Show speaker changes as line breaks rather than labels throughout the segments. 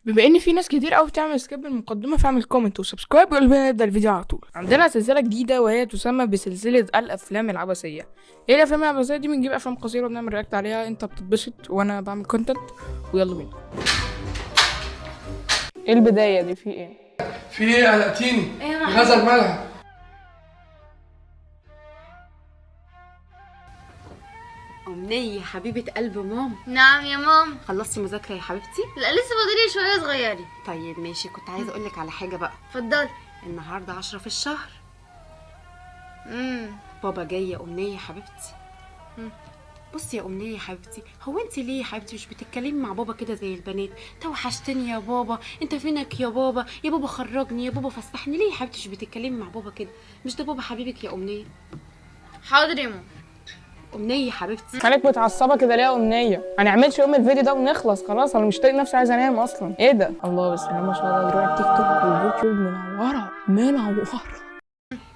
بما ان في ناس كتير قوي بتعمل سكيب المقدمه، فاعمل كومنت وسبسكرايب قبل ما نبدا الفيديو على طول. عندنا سلسله جديده وهي تسمى بسلسله الافلام العبثيه. ايه الافلام العبثيه دي؟ بنجيب افلام قصيره وبنعمل رياكت عليها، انت بتتبسط وانا بعمل كونتنت. ويلا بينا. ايه البدايه دي؟ في ايه؟
في ايه؟ قلقتيني. غزل مالها؟
أمنية حبيبة قلب ماما.
نعم يا ماما.
خلصتي مذاكرة يا حبيبتي؟
لا لسه فاضلي شويه صغيرين.
طيب ماشي، كنت عايزة أقولك على حاجة بقى.
اتفضلي.
النهاردة 10 في الشهر.
امم
بابا جاي يا أمنية يا حبيبتي. بصي يا أمنية يا حبيبتي، هو انت ليه يا حبيبتي مش بتتكلمي مع بابا كده زي البنات؟ توحشتني يا بابا، انت فينك يا بابا، يا بابا خرجني، يا بابا فسحني. ليه يا حبيبتي مش بتتكلمي مع بابا كده؟ مش ده بابا حبيبك يا أمنية؟
حاضر يا ماما.
أمنية يا حبيبتي.
مالك متعصبه كده ليه يا امنيه؟ هنعملش يوم الفيديو ده ونخلص خلاص. انا مش طايق نفسي، عايزه انام اصلا. ايه ده؟ الله بسم الله ما شاء الله، دروع التيك توك واليوتيوب منوره.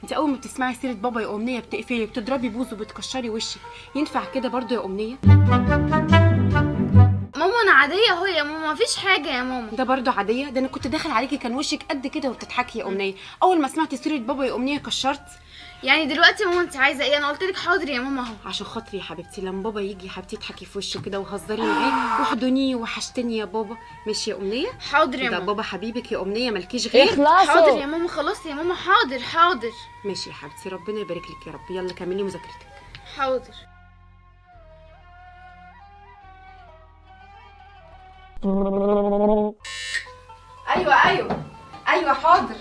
انت اول ما بتسمعي سيره بابا يا امنيه بتقفلي، بتضربي بوز وبتكشري وشك. ينفع كده برضو يا امنيه؟
ماما انا عاديه اهو يا ماما، مفيش حاجه يا ماما.
ده برضو عاديه؟ ده انا كنت داخل عليكي كان وشك قد كده وبتضحكي يا امنيه. اول ما سمعتي سيره بابا يا امنيه كشرت.
يعني دلوقتي يا ماما انت عايزه ايه؟ انا قلت لك حاضر يا ماما اهو.
عشان خاطري يا حبيبتي، لما بابا يجي يا حبيبتي اضحكي في وشه كده وهزري معاه واحضنيه وحشتني يا بابا. ماشي يا امنيه؟
حاضر يا
ده
ماما.
بابا حبيبك يا امنيه، مالكيش غير.
اخلصوا.
حاضر يا ماما، خلاص يا ماما، حاضر.
ماشي يا حبيبتي، ربنا يبارك لك يا رب. يلا كملي مذاكرتك.
حاضر.
ايوه حاضر.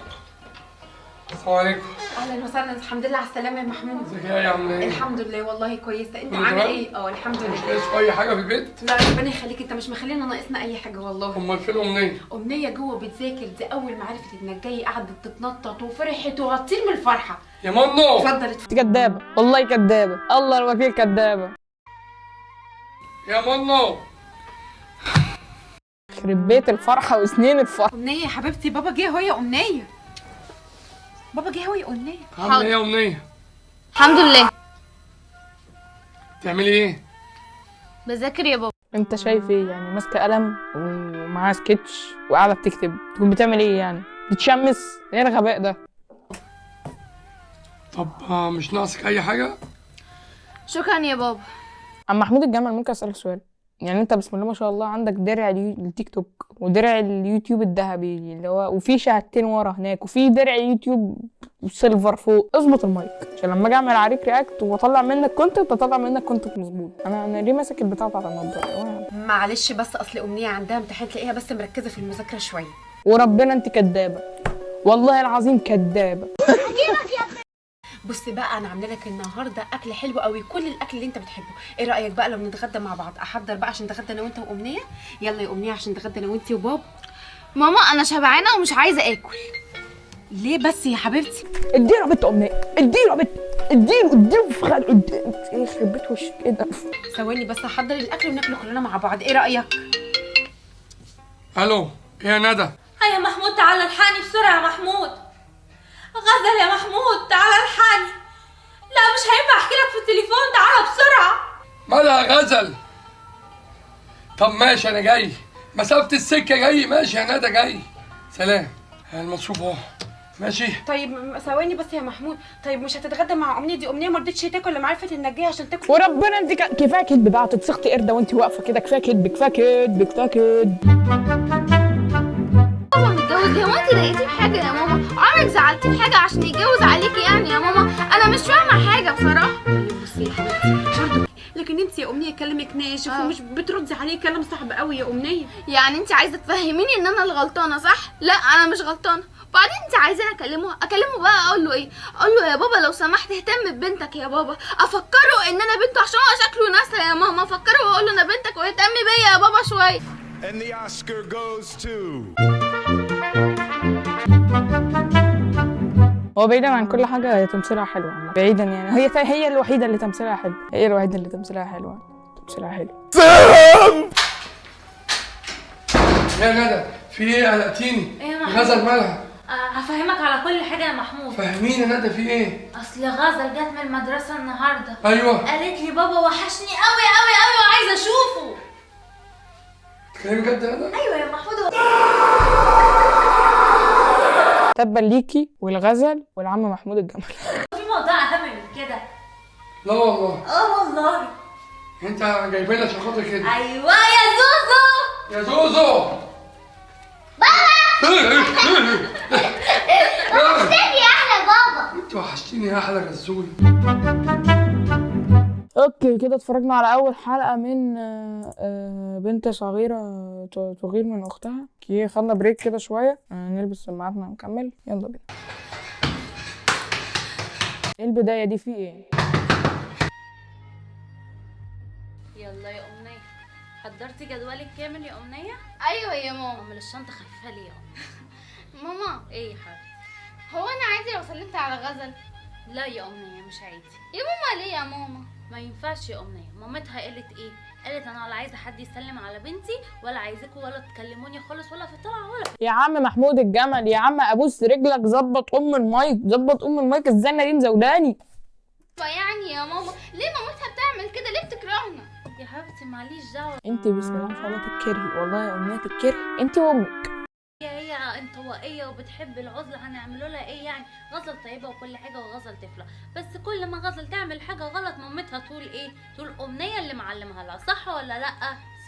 السلام عليكم.
اهلا وسهلا، الحمد لله على السلامه يا محمود.
ازيك يا عم ايه؟
الحمد لله والله كويسه. انت
كله
عامل
تمام؟
ايه؟ الحمد
مش
لله.
ناقص اي حاجه في البيت؟
لا ربنا يخليك، انت مش مخلينا ناقصنا اي حاجه والله.
امال فين امنيه؟
امنيه جوه بتذاكر. دي اول ما عرفت انك جاي قعدت تتنطط وفرحت وهتطير من الفرحه.
يا منو.
اتفضل
انت كدابه والله، كدابه، الله الوكيل كدابه.
يا منو.
يخرب بيت الفرحه وسنين الفرحه.
امنيه يا حبيبتي، بابا جه اهو يا امنيه. بابا جه اهو يا امنيه.
عامله ايه يا امنيه؟
الحمد لله.
بتعملي ايه؟
بذاكر يا بابا.
انت شايف ايه يعني؟ ماسكه قلم ومعاها سكتش وقاعده بتكتب، تكون بتعمل ايه يعني؟ بتشمس؟ ايه الغباء ده؟
طب مش ناقصك اي حاجه؟
شكرا يا بابا.
عم محمود الجمل، ممكن اسالك سؤال؟ يعني انت بسم الله ما شاء الله عندك درع التيك توك ودرع اليوتيوب الذهبي اللي هو، وفي شهادتين ورا هناك، وفي درع يوتيوب سيلفر فوق. اظبط المايك عشان لما اجي اعمل عليك رياكت واطلع منك كونتنت اطلع منك كونتنت مظبوط. انا ليه ماسك البتاع بتاعت النضاره؟
معلش بس اصل امنيه عندها امتحان، تلاقيها بس مركزه في المذاكره شويه.
وربنا انت كدابه، والله العظيم كدابه.
بص بقى، انا عامله لك النهارده اكل حلو قوي، كل الاكل اللي انت بتحبه. ايه رايك بقى لو نتغدى مع بعض؟ احضر بقى عشان نتغدى انا وانت وامنيه. يلا يا امنيه عشان نتغدى انا وانت وبابا.
ماما انا شبعانه ومش عايزه اكل.
ليه بس يا حبيبتي؟
اديله بنت امنيه، اديله بنت، اديله في خلق. ايه يخرب بيت وشك ايه ده؟
ثواني بس احضر الاكل وناكله كلنا مع بعض. ايه رايك؟
الو، ايه يا ندى؟
يا محمود تعالى الحقني بسرعة يا محمود. غزل يا محمود تعالى الحقني. لا مش هينفع احكي لك في التليفون، تعالى بسرعة.
مالها غزل؟ طب ماشي انا جاي، مسافه السكه جاي. ماشي يا ندى جاي. سلام. المصروف اهو. ماشي.
طيب ثواني بس يا محمود. طيب مش هتتغدى مع امنيه؟ دي امنيه ما رضتش تاكل لما عرفت انك جاي عشان تاكل.
وربنا انت كفايه كدب بقى، تتسخطي قرده وانت واقفه كده. كفايه كدب كفايه كدب كفايه كدب.
ماما متجوز ليه؟ هو انت ضايقتيه بحاجه يا ماما؟ عمرك زعلتيه بحاجه عشان يتجوز عليكي يعني يا ماما؟ انا مش فاهمه حاجه بصراحه.
طيب بصي يا حبيبتي برضه، لكن انت يا امنيه كلامك ناشف ومش بتردي عليه، كلام صعب قوي يا امنيه.
يعني انت عايزه تفهميني ان انا الغلطانه صح؟ لا انا مش غلطانه. وبعدين انت عايزاني اكلمه بقى اقول له ايه؟ اقول له يا بابا لو سمحت اهتم ببنتك يا بابا، افكره ان انا بنته عشان هو شكله ناسا يا ماما، افكره واقول له انا بنتك واهتم بيا يا بابا شويه.
And the Oscar goes to...
هو بعيدا عن كل حاجه هي تمثيلها حلو عامه، بعيدا يعني هي الوحيده اللي تمثيلها حلو، هي الوحيده اللي تمثيلها حلو. تمثيلها حلو.
يا ندى في ايه؟ قلقتيني.
ايه يا محمود؟
غزل مالها؟
هفهمك على كل حاجة يا محمود.
فهميني يا ندى في ايه؟
اصل غزل جت من المدرسة النهاردة.
ايوه.
قالت لي بابا وحشني قوي قوي قوي وعايزة اشوفه.
تكلمي جد يا ندى؟
ايوه يا محمود.
تبا ليكي والغزل والعم محمود الجمل.
في موضوع اهم من كده.
لا والله.
والله.
انت جايبين عشان خاطر كده.
ايوه يا زوزو.
يا زوزو.
وحشتني يا احلى بابا.
انت وحشتيني يا احلى غزول.
اوكي كده اتفرجنا على اول حلقة من بنت صغيرة تغير من اختها. اوكي خدنا بريك كده شوية، نلبس سماعاتنا ونكمل. يلا بينا. ايه البداية دي؟ في ايه؟
يلا يا أمنية، حضرتي جدولك كامل يا أمنية؟
ايوه يا ماما.
أمال الشنطة خفيفة ليه يا أم؟
ماما
إيه يا حبيبتي؟
هو انا عادي لو سلمت على غزل؟
لا يا أمنية مش عادي.
يا ماما ليه يا ماما؟
ما ينفعش يا أمنية، مامتها قالت إيه؟ قالت أنا ولا عايزة حد يسلم على بنتي ولا عايزاكوا ولا تكلموني خالص ولا في الطلعة ولا في.
يا عم محمود الجمل، يا عم ابوس رجلك، ظبط المايك، ظبط المايك. الزنة دي مزولاني.
فيعني يا ماما ليه مامتها بتعمل كده؟ ليه بتكرهنا؟
يا حبيبتي معليش دعوة.
انت بسم الله ما شاء الله تتكرهي، والله يا امنيه تتكرهي انت وامك.
هي انطوائية وبتحب العزلة، هنعمله لها ايه يعني؟ غزل طيبة وكل حاجة وغزل طفلة، بس كل ما غزل تعمل حاجة غلط مامتها تقول ايه؟ تقول أمنية اللي معلمها لها، صح ولا لأ؟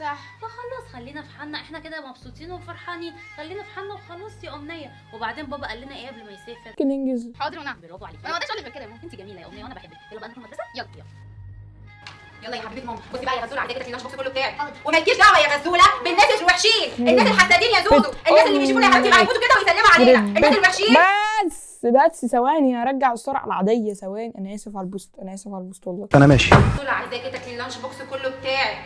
صح.
فخلاص خلينا في حالنا، احنا كده مبسوطين وفرحانين، خلينا في حالنا وخلاص يا أمنية. وبعدين بابا قال لنا ايه قبل ما يسافر؟
ممكن ننجز.
حاضر ونعم.
برافو عليكي،
انا ما اقدرش اقول لك كده يا ماما.
انت جميلة يا أمنية وانا بحبك. يلا بقى نروح المدرسة.
يلا.
يلا يا حبيبتي ماما، بصي بقى يا غزوله، عايزاكي تاكلي اللانش بوكس كله بتاعي.
ومالكيش دعوه يا غزوله بالناس الوحشين، الناس الحسادين يا زوزو، الناس اللي بيشوفونا يا حبيبتي هيموتوا كده ويسلموا علينا، الناس الوحشين.
بس ثواني، هرجع السرعه العاديه ثواني. انا اسف على البوست، انا اسف على البوست والله.
انا ماشي.
غزوله عايزاكي تاكلي اللانش بوكس كله بتاعي.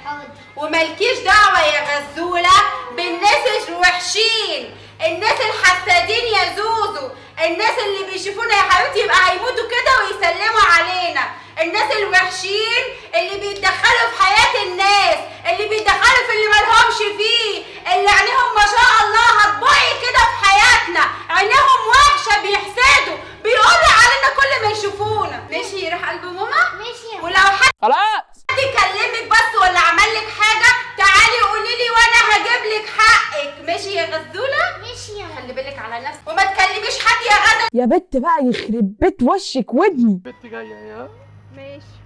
ومالكيش دعوه يا غزوله بالناس الوحشين، الناس الحسادين يا زوزو، الناس اللي بيشوفونا يا حبيبتي يبقى هيموتوا كده ويسلموا علينا، الناس الوحشين اللي بيتدخلوا في حياة الناس، اللي بيتدخلوا في اللي مالهمش فيه، اللي عينيهم ما شاء الله هتبوي كده في حياتنا، عينيهم وحشة، بيحسدوا، بيقولوا علينا كل ما يشوفونا. ماشي يروح قلب ماما؟
ماشي.
ولو حد
خلاص
يكلمك بس ولا عمل لك حاجة تعالي قولي لي وانا هجيب لك حقك. ماشي يا غزولة؟
ماشي يا ماما.
خلي بالك على نفسك وما تكلميش حد يا غزل.
يا بت بقى، يخرب بيت وشك ودني.
بنت جايه يا.
ماشي.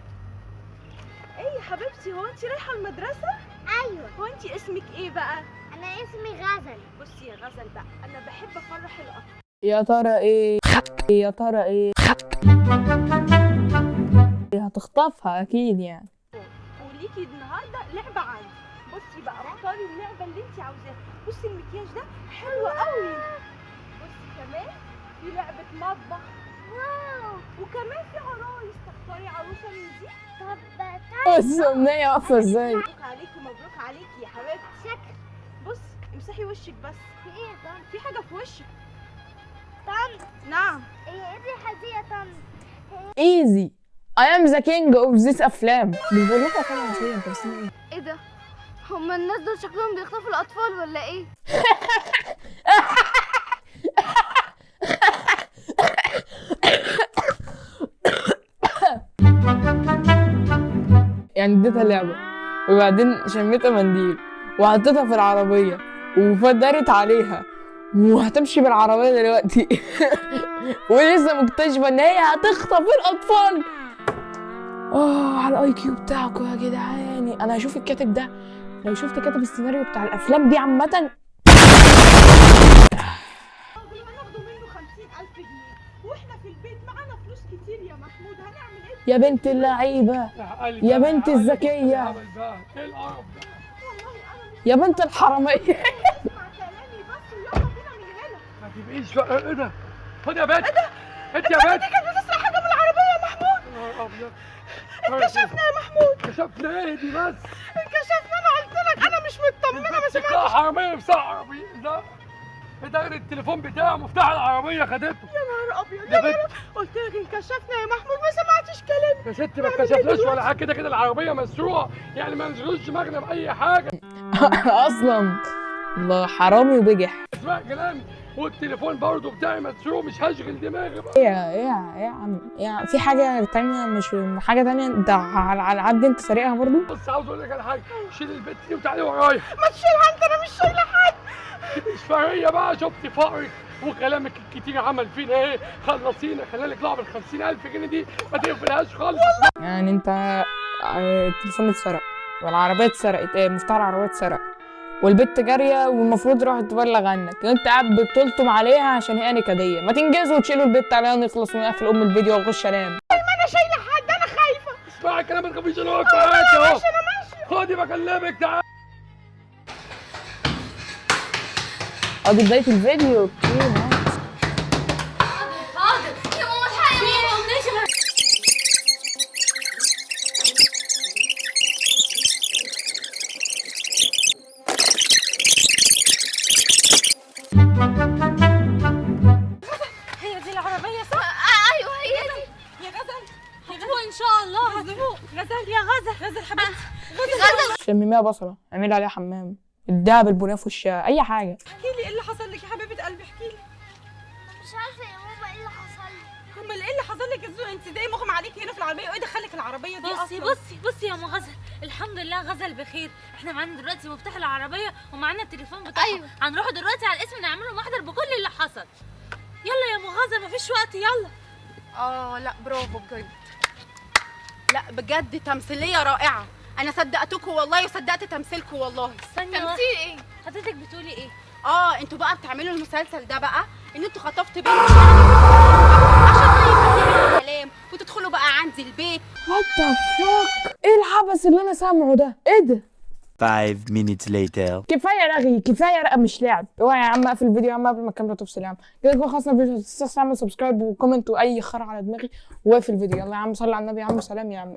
ايه يا حبيبتي، هو انت رايحه المدرسه؟
ايوه.
هو انت اسمك ايه بقى؟
انا اسمي غزل.
بصي يا غزل بقى، انا بحب افرح الاطفال.
يا ترى ايه؟ يا ترى ايه؟ هتخطفها اكيد يعني.
وليكي النهارده لعبه عندي. بصي بقى، اختاري اللعبه اللي انت عاوزاها. بصي المكياج ده حلو قوي. بصي كمان في لعبه مطبخ. واو. وكمان في عرايس، تختاري عروسه من دي.
طب
بس امنيه واقفه ازاي؟
مبروك عليكي، مبروك عليكي يا حبيبتي.
شكل.
بصي امسحي وشك بس.
في ايه يا طنط؟
في حاجه في وشك.
طنط
نعم.
ايه الريحه دي يا طنط؟
ايزي I am the king of this افلام. بيقول لكم كلام شويه انت بس ايه؟
ايه ده؟ هما الناس دول شكلهم بيخطفوا الاطفال ولا ايه؟
يعني اديتها لعبه وبعدين شميتها منديل وحطيتها في العربيه وفدرت عليها وهتمشي بالعربيه دلوقتي ولسه مكتشفه ان هي هتخطف الاطفال. على الاي كيو بتاعكم يا جدعان. انا هشوف الكاتب ده، لو شفت كاتب السيناريو بتاع الافلام دي عامه
هناخده منه 50,000 جنيه واحنا في البيت معانا فلوس كتير يا محمود، هنعمل ايه؟
يا بنت اللعيبه، يا بنت الذكيه،
ايه القرف ده؟
والله انا مش
يا بنت الحراميه.
هسمع كلامي بس ويلا بينا من هنا.
ما تبقيش بقى. ايه ده؟ خد يا بنت. انت يا بنت.
دي كانت بتسرق حاجه من العربيه يا محمود.
يا نهار ابيض.
اتكشفنا يا محمود.
كشفنا ايه دي بس؟
اتكشفنا، انا قلت لك انا مش مطمنه، ما
شكلها
سمعتش.
حراميه بتاع عربيه ده. ده التليفون بتاعه مفتاح العربيه خدته.
يا نهار ابيض
يا
يا
بنت.
بنت، قلت لك انكشفنا يا محمود، ما سمعتش كلامي.
يا ست ما اتكشفناش ولا حاجه، كده كده العربيه مسروقه، يعني ما نزلوش دماغنا باي حاجه.
اصلا الله حرامي وبجح.
اسمع كلامي، والتليفون برضه بتاعي مسروق، مش هشغل دماغي بقى.
ايه يا عم، يا في حاجه تانية، مش حاجه تانية. انت على العد انت سارقها برضو.
بص عاوز اقول لك على حاجه، شيل البت دي وتعالي ورايا.
ما تشيلها انت، انا مش شايله حد.
فهي بقى شفت فقرك وكلامك الكتير عمل فينا ايه؟ خلصينا، خلينا لك لعبه ال 50,000 جنيه دي ما تقفلهاش خالص.
يعني انت التليفون اتسرق والعربيه اتسرقت، مفتاح العربيه اتسرق والبت جاريه والمفروض راحت تبلغ عنك، انت قاعد بتلطم عليها عشان هي نكديه. ما تنجزوا وتشيلوا البت عليها نخلص ونقفل الفيديو واخش انام.
ما انا شايله حد، انا خايفه.
اسمعي الكلام، ما تخافيش، انا واقف معاكي اهو.
انا ماشيه.
خدي بكلمك، تعالي.
ادي بدايه الفيديو. اوكي
حاضر يا ماما الحقي يا ماما.
هي دي العربية صح؟
ايوه هي دي.
يا غزل هتفوق ان شاء الله، هتفوق. غزل يا غزل، غزل حبيبتي،
غزل
شمميها بصله، اعملي عليها حمام، اديها بالبنيه في وشها، اي حاجه.
احكي لي ايه اللي حصل لك يا حبيبه قلبي، احكي لي.
مش عارفه يا ماما ايه اللي حصل لي.
امال ايه اللي حصل لك يا زوزو؟ انت ازاي مغمى عليكي هنا في العربيه وايه دخلك العربيه دي
بصي
اصلا؟
بصي يا ام غزل، الحمد لله غزل بخير. احنا معانا دلوقتي مفتاح العربيه ومعانا التليفون بتاعها.
أيوة.
هنروح دلوقتي على القسم نعمل له محضر بكل اللي حصل. يلا يا ام غزل مفيش وقت، يلا.
لا برافو بجد. لا بجد تمثيليه رائعه. انا صدقتكم والله وصدقت تمثيلكم والله.
ثانيه
تمثيل ايه؟
حضرتك بتقولي ايه؟
انتوا بقى بتعملوا المسلسل ده بقى ان انتوا خطفتوا بنتي عشان طيب كلام وتدخلوا بقى عندي البيت.
وات ذا فاك، ايه العبث اللي انا سامعه ده؟ ايه ده؟
5 minutes later.
كفايه رغي، كفايه رقم مش لعب. اوعى يا عم اقفل الفيديو يا عم قبل ما الكاميرا تفصل يا عم. كده كده خلصنا الفيديو، ما تنساش تعمل سبسكرايب وكومنت واي خرا على دماغي، واقفل الفيديو. يلا يا عم صلي على النبي يا عم، سلام يا عم.